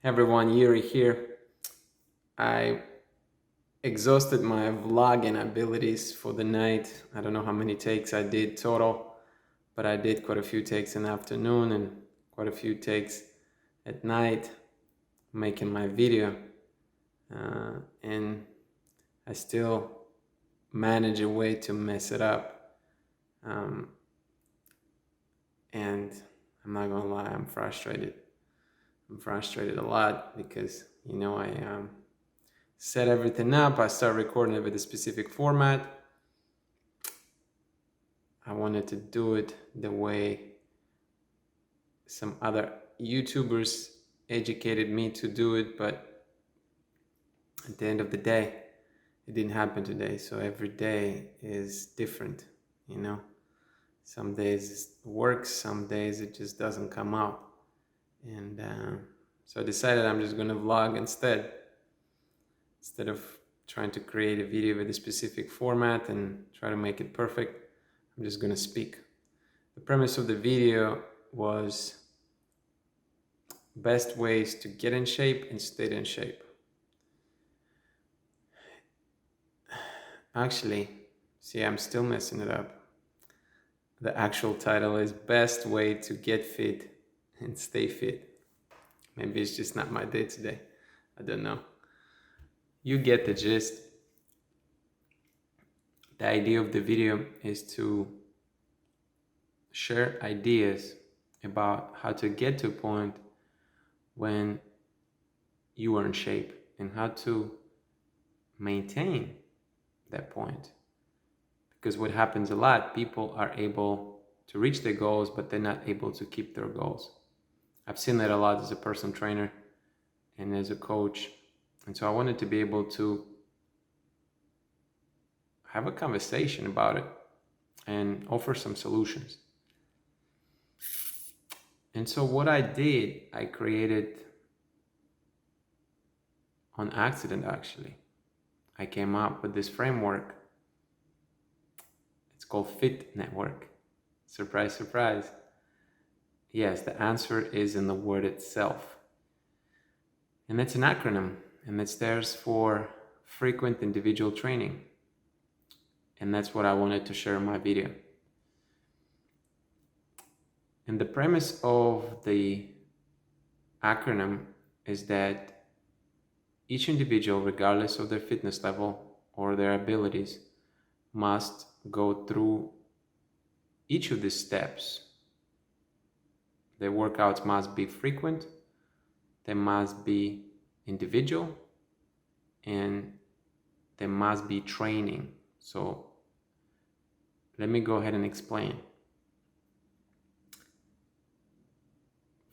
Everyone, Yuri here. I exhausted my vlogging abilities for the night. I don't know how many takes I did total, but I did quite a few takes in the afternoon and quite a few takes at night making my video. And I still manage a way to mess it up. Um, and I'm not gonna lie, I'm frustrated. I'm frustrated a lot because, I set everything up. I start recording it with a specific format. I wanted to do it the way some other YouTubers educated me to do it, but at the end of the day, it didn't happen today. So every day is different, you know. Some days it works, some days it just doesn't come out. And so I decided I'm just gonna vlog instead of trying to create a video with a specific format and try to make it perfect. I'm just gonna speak. The premise of the video was best ways to get in shape and stay in shape. Actually, see, I'm still messing it up. The actual title is Best Way to Get Fit and Stay Fit. Maybe it's just not my day today. I don't know. You get the gist. The idea of the video is to share ideas about how to get to a point when you are in shape and how to maintain that point. Because what happens a lot, people are able to reach their goals, but they're not able to keep their goals. I've seen that a lot as a personal trainer and as a coach. And so I wanted to be able to have a conversation about it and offer some solutions. And so what I did, I created on accident, actually. I came up with this framework. It's called Fit Network. Surprise, surprise. Yes, the answer is in the word itself. And it's an acronym, and it stands for frequent individual training. And that's what I wanted to share in my video. And the premise of the acronym is that each individual, regardless of their fitness level or their abilities, must go through each of these steps. Their workouts must be frequent, they must be individual, and they must be training. So let me go ahead and explain.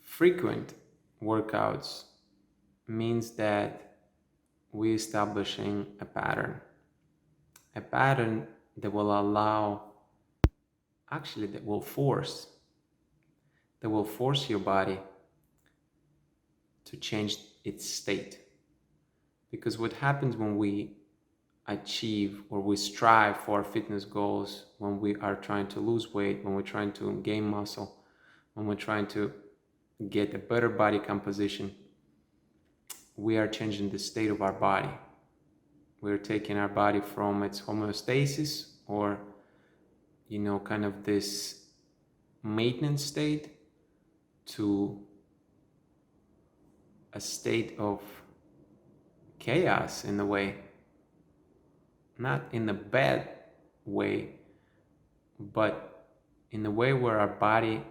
Frequent workouts means that we're establishing a pattern that will allow, actually that will force your body to change its state. Because what happens when we achieve or we strive for our fitness goals, when we are trying to lose weight, when we're trying to gain muscle, when we're trying to get a better body composition, we are changing the state of our body. We're taking our body from its homeostasis or, kind of this maintenance state to a state of chaos in a way. Not in a bad way, but in a way where our body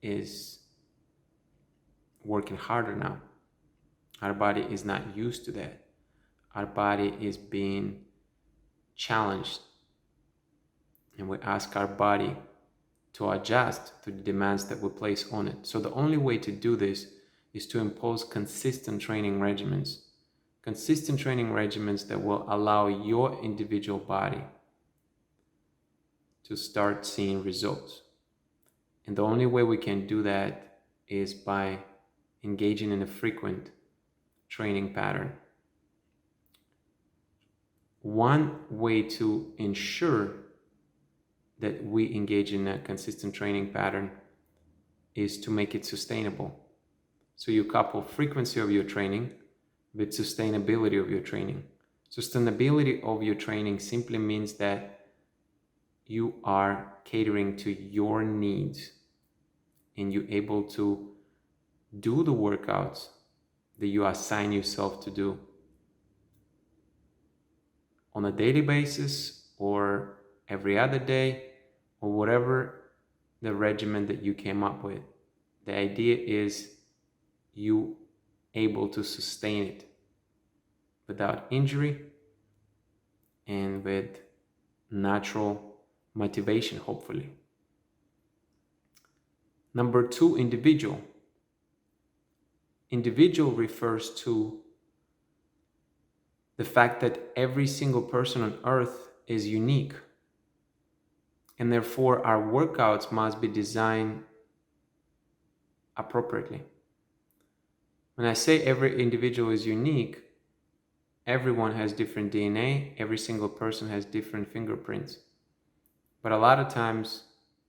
is working harder now. Our body is not used to that. Our body is being challenged. And we ask our body to adjust to the demands that we place on it. So the only way to do this is to impose consistent training regimens. Consistent training regimens that will allow your individual body to start seeing results. And the only way we can do that is by engaging in a frequent training pattern. One way to ensure that we engage in a consistent training pattern is to make it sustainable. So you couple frequency of your training with sustainability of your training. Sustainability of your training simply means that you are catering to your needs and you're able to do the workouts that you assign yourself to do on a daily basis or every other day or whatever the regimen that you came up with. The idea is you able to sustain it without injury and with natural motivation, hopefully. Number two, individual. Individual refers to the fact that every single person on earth is unique, and therefore our workouts must be designed appropriately. When I say every individual is unique, everyone has different DNA, every single person has different fingerprints. But a lot of times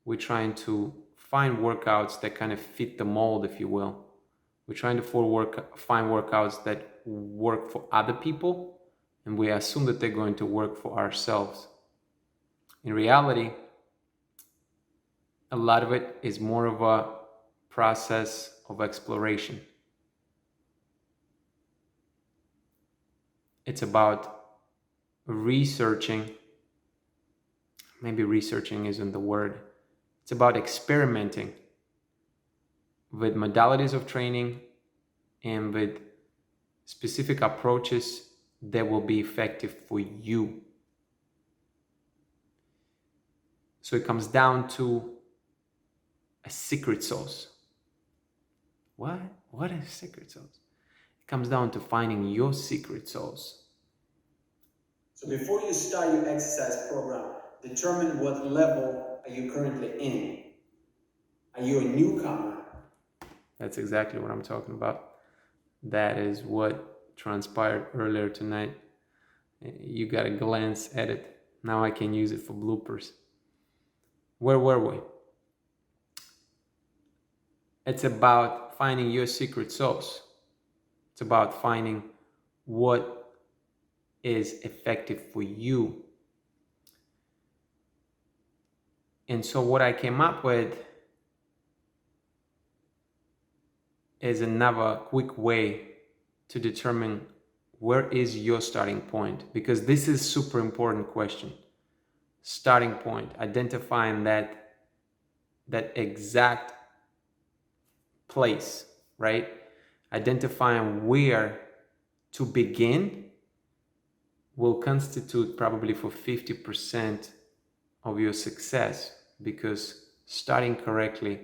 we're trying to find workouts that kind of fit the mold, if you will. We're trying to find workouts that work for other people, and we assume that they're going to work for ourselves. In reality, a lot of it is more of a process of exploration. It's about researching. Maybe researching isn't the word. It's about experimenting with modalities of training and with specific approaches that will be effective for you. So it comes down to a secret sauce. What? What is secret sauce? It comes down to finding your secret sauce. So before you start your exercise program, determine what level are you currently in. Are you a newcomer? That's exactly what I'm talking about. That is what transpired earlier tonight. You got to glance at it. Now I can use it for bloopers. Where were we? It's about finding your secret sauce. It's about finding what is effective for you. And so what I came up with is another quick way to determine where is your starting point, because this is super important question. Starting point, identifying that exact place, right? Identifying where to begin will constitute probably for 50% of your success, because starting correctly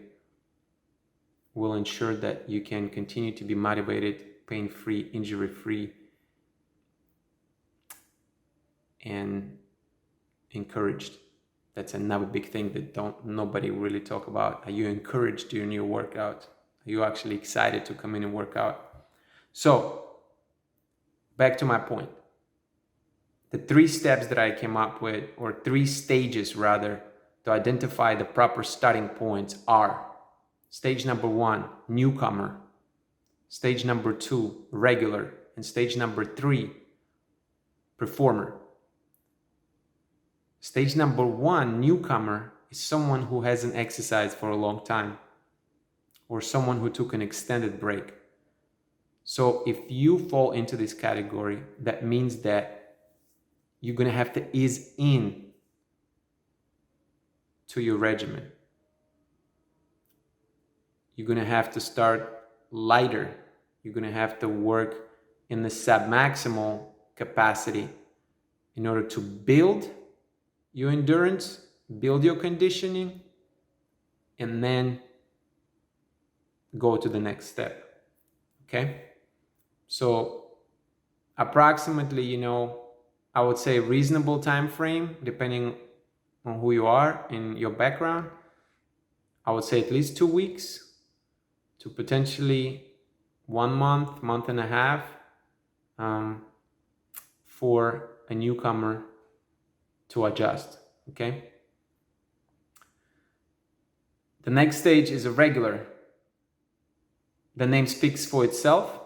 will ensure that you can continue to be motivated, pain-free, injury-free, and encouraged. That's another big thing that nobody really talk about. Are you encouraged during your workout? Are you actually excited to come in and work out? So, back to my point. The 3 steps that I came up with, or 3 stages rather, to identify the proper starting points are: stage number 1, newcomer. Stage number 2, regular. And stage number 3, performer. Stage number 1, newcomer, is someone who hasn't exercised for a long time, or someone who took an extended break. So if you fall into this category, that means that you're going to have to ease in to your regimen. You're going to have to start lighter. You're going to have to work in the submaximal capacity in order to build your endurance, build your conditioning, and then go to the next step. Okay? So approximately, I would say reasonable time frame, depending on who you are and your background. I would say at least 2 weeks to potentially 1 month, month and a half, for a newcomer to adjust. Okay. The next stage is a regular. The name speaks for itself.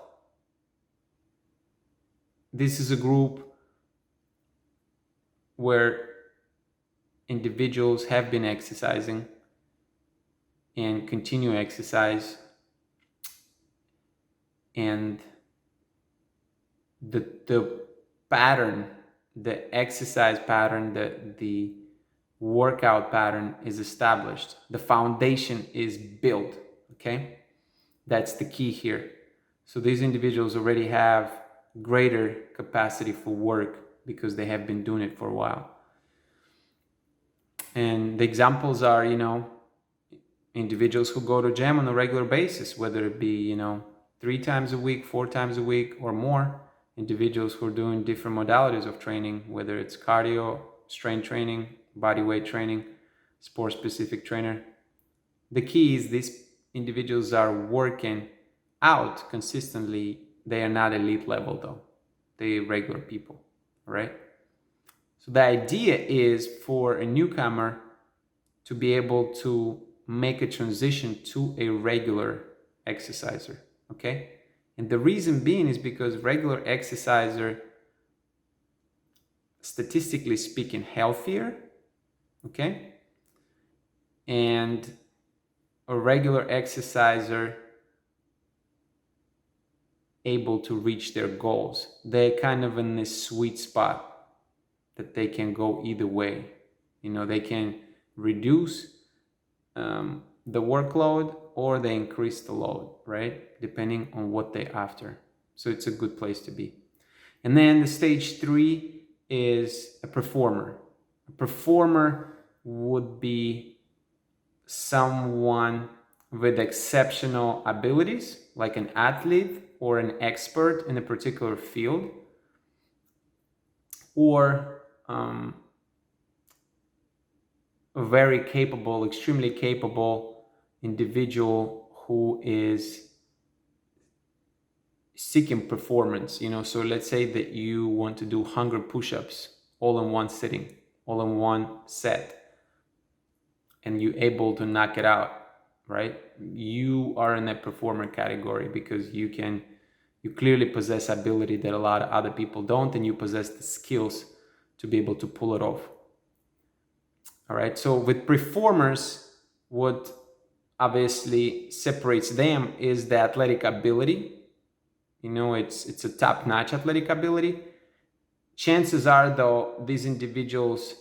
This is a group where individuals have been exercising and continue exercise, and the pattern, the exercise pattern, the workout pattern is established. The foundation is built, okay? That's the key here. So these individuals already have greater capacity for work because they have been doing it for a while. And the examples are, individuals who go to gym on a regular basis, whether it be, 3 times a week, 4 times a week, or more. Individuals who are doing different modalities of training, whether it's cardio, strength training, body weight training, sport specific trainer. The key is these individuals are working out consistently. They are not elite level though. They're regular people, right? So the idea is for a newcomer to be able to make a transition to a regular exerciser, okay? And the reason being is because regular exerciser, statistically speaking, healthier, okay? And a regular exerciser able to reach their goals. They're kind of in this sweet spot that they can go either way. They can reduce the workload or they increase the load, right? Depending on what they're after. So it's a good place to be. And then the stage 3 is a performer. A performer would be someone with exceptional abilities, like an athlete or an expert in a particular field, or a very capable, extremely capable individual who is seeking performance. So let's say that you want to do 100 push-ups all in one sitting, all in one set, and you're able to knock it out, right? You are in that performer category because you clearly possess ability that a lot of other people don't, and you possess the skills to be able to pull it off. All right, so with performers, what obviously separates them is the athletic ability. It's a top-notch athletic ability. Chances are, though, these individuals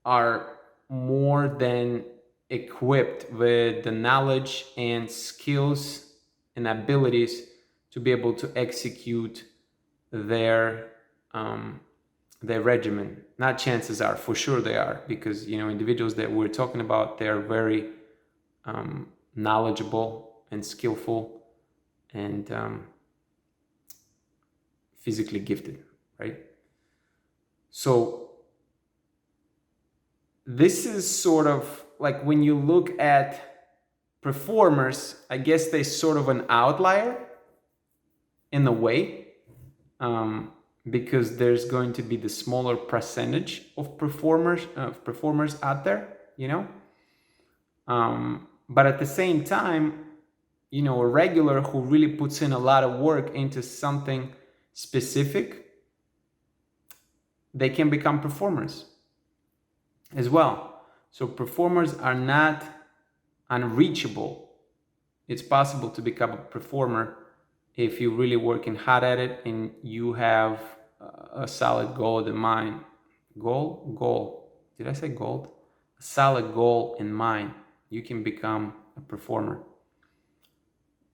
are more than equipped with the knowledge and skills and abilities to be able to execute their regimen. Not chances are, for sure they are, because individuals that we're talking about, they're very knowledgeable and skillful and physically gifted, right? So this is sort of like, when you look at performers, I guess they're sort of an outlier in a way, because there's going to be the smaller percentage of performers out there, but at the same time, a regular who really puts in a lot of work into something specific, they can become performers as well. So performers are not unreachable. It's possible to become a performer if you're really working hard at it and you have a solid goal in mind. Goal. Did I say gold? A solid goal in mind. You can become a performer.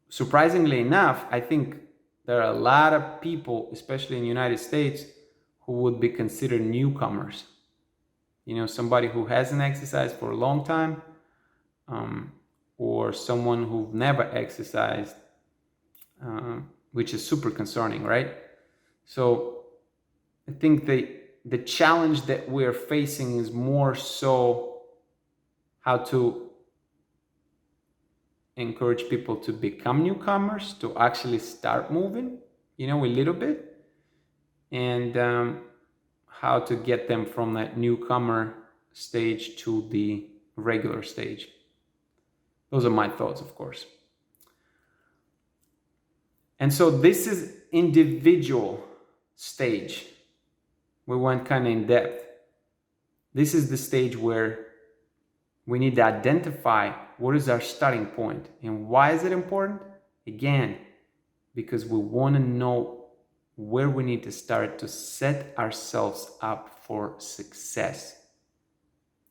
Surprisingly enough, I think there are a lot of people, especially in the United States, who would be considered newcomers. Somebody who hasn't exercised for a long time, or someone who've never exercised, which is super concerning, right? So I think the challenge that we're facing is more so how to encourage people to become newcomers, to actually start moving, a little bit, and how to get them from that newcomer stage to the regular stage. Those are my thoughts, of course. And so this is individual stage. We went kind of in depth. This is the stage where we need to identify what is our starting point. And why is it important? Again, because we want to know where we need to start to set ourselves up for success.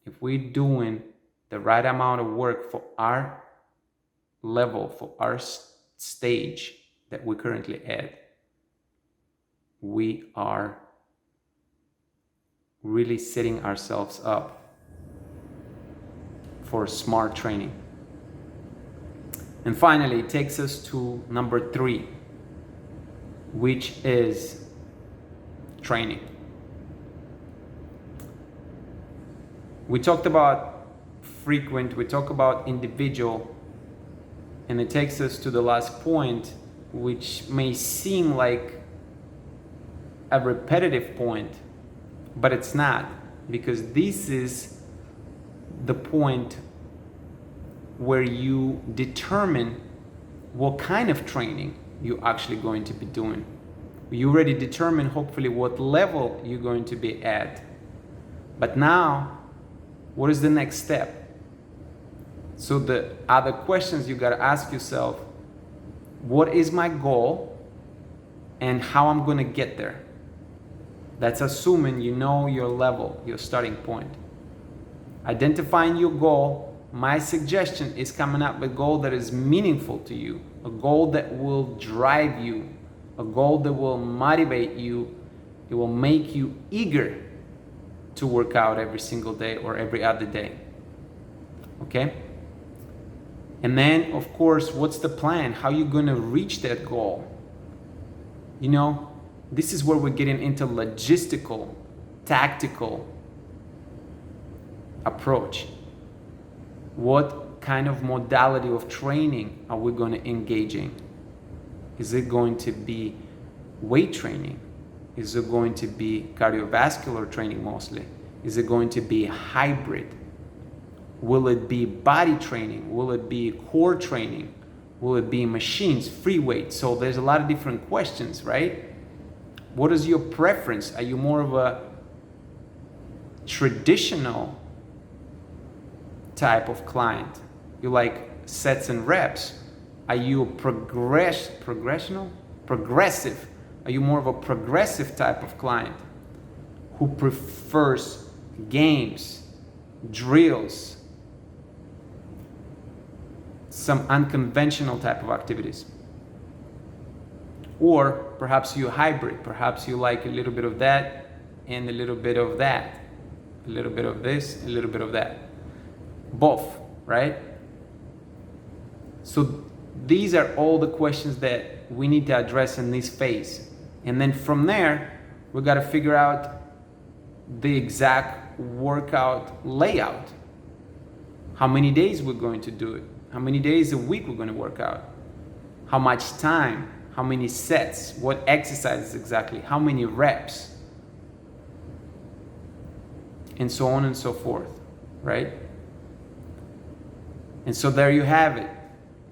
If we're doing the right amount of work for our level, for our stage that we're currently at, we are really setting ourselves up for smart training. And finally, it takes us to number 3, which is training. We talked about frequent, we talked about individual, and it takes us to the last point, which may seem like a repetitive point, but it's not, because this is the point where you determine what kind of training you're actually going to be doing. You already determine hopefully what level you're going to be at. But now, what is the next step? So the other questions you got to ask yourself, what is my goal and how I'm going to get there? That's assuming you know your level, your starting point. Identifying your goal, my suggestion is coming up with a goal that is meaningful to you, a goal that will drive you, a goal that will motivate you, it will make you eager to work out every single day or every other day. Okay? And then, of course, what's the plan? How are you going to reach that goal? You know, this is where we're getting into logistical, tactical approach. What kind of modality of training are we going to engage in? Is it going to be weight training? Is it going to be cardiovascular training mostly? Is it going to be hybrid? Will it be body training? Will it be core training? Will it be machines, free weight? So there's a lot of different questions, right? What is your preference? Are you more of a traditional type of client? You like sets and reps? Are you a progressive? Are you more of a progressive type of client who prefers games, drills, some unconventional type of activities? Or perhaps you're hybrid. Perhaps you like a little bit of that and a little bit of that, a little bit of this, a little bit of that. Both, right? So these are all the questions that we need to address in this phase. And then from there, we got to figure out the exact workout layout. How many days we're going to do it? How many days a week we're going to work out? How much time? How many sets? What exercises exactly? How many reps? And so on and so forth, right? And so there you have it.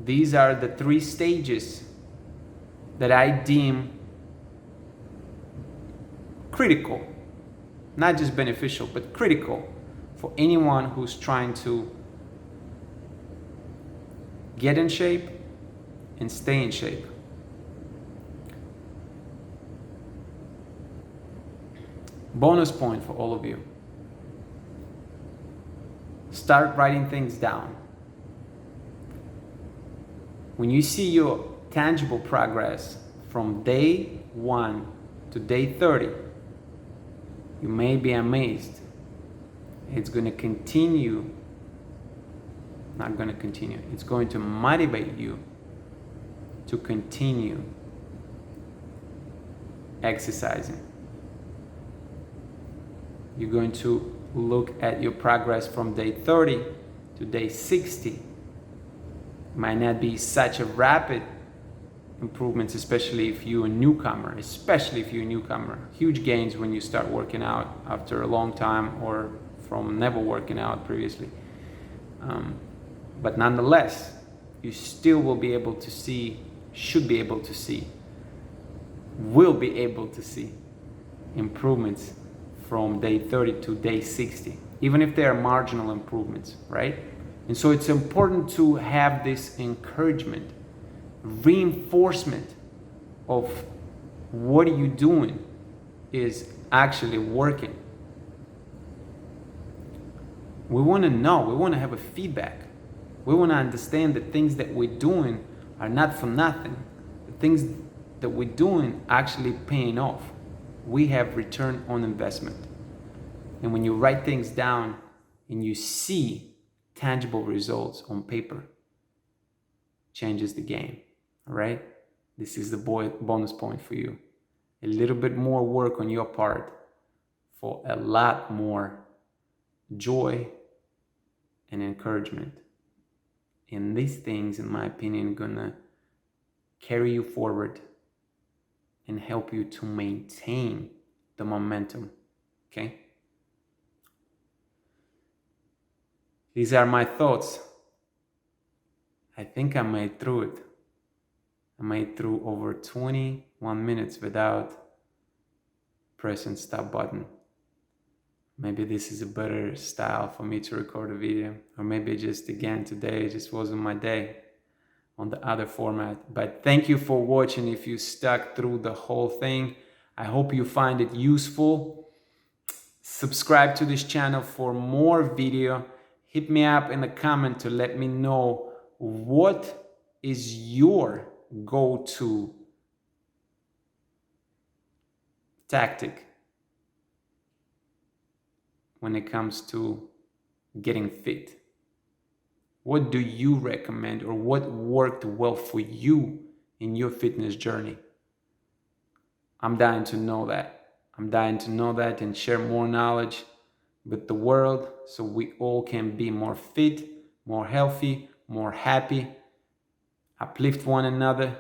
These are the 3 stages that I deem critical, not just beneficial, but critical for anyone who's trying to get in shape and stay in shape. Bonus point for all of you. Start writing things down. When you see your tangible progress from day 1 to day 30, you may be amazed. It's going to continue, not going to continue, it's going to motivate you to continue exercising. You're going to look at your progress from day 30 to day 60. Might not be such a rapid improvements, especially if you're a newcomer, Huge gains when you start working out after a long time or from never working out previously. But nonetheless, you still will be able to see should be able to see, will be able to see improvements from day 30 to day 60, even if they are marginal improvements, right? And so it's important to have this encouragement, reinforcement of what are you doing is actually working. We want to know, we want to have a feedback. We want to understand that things that we're doing are not for nothing. The things that we're doing actually paying off. We have return on investment. And when you write things down and you see tangible results on paper, changes the game, all right? This is the bonus point for you. A little bit more work on your part for a lot more joy and encouragement. And these things, in my opinion, are gonna carry you forward and help you to maintain the momentum, okay? These are my thoughts. I think I made through it. I made through over 21 minutes without pressing stop button. Maybe this is a better style for me to record a video, or maybe just again today just wasn't my day on the other format. But thank you for watching. If you stuck through the whole thing, I hope you find it useful. Subscribe to this channel for more video. Hit me up in the comment to let me know what is your go-to tactic when it comes to getting fit. What do you recommend, or what worked well for you in your fitness journey? I'm dying to know that. I'm dying to know that and share more knowledge with the world so we all can be more fit, more healthy, more happy, uplift one another,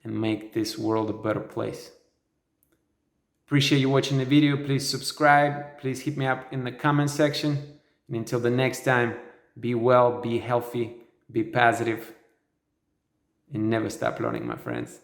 and make this world a better place. Appreciate you watching the video. Please subscribe. Please hit me up in the comment section. And until the next time, be well, be healthy, be positive, and never stop learning, my friends.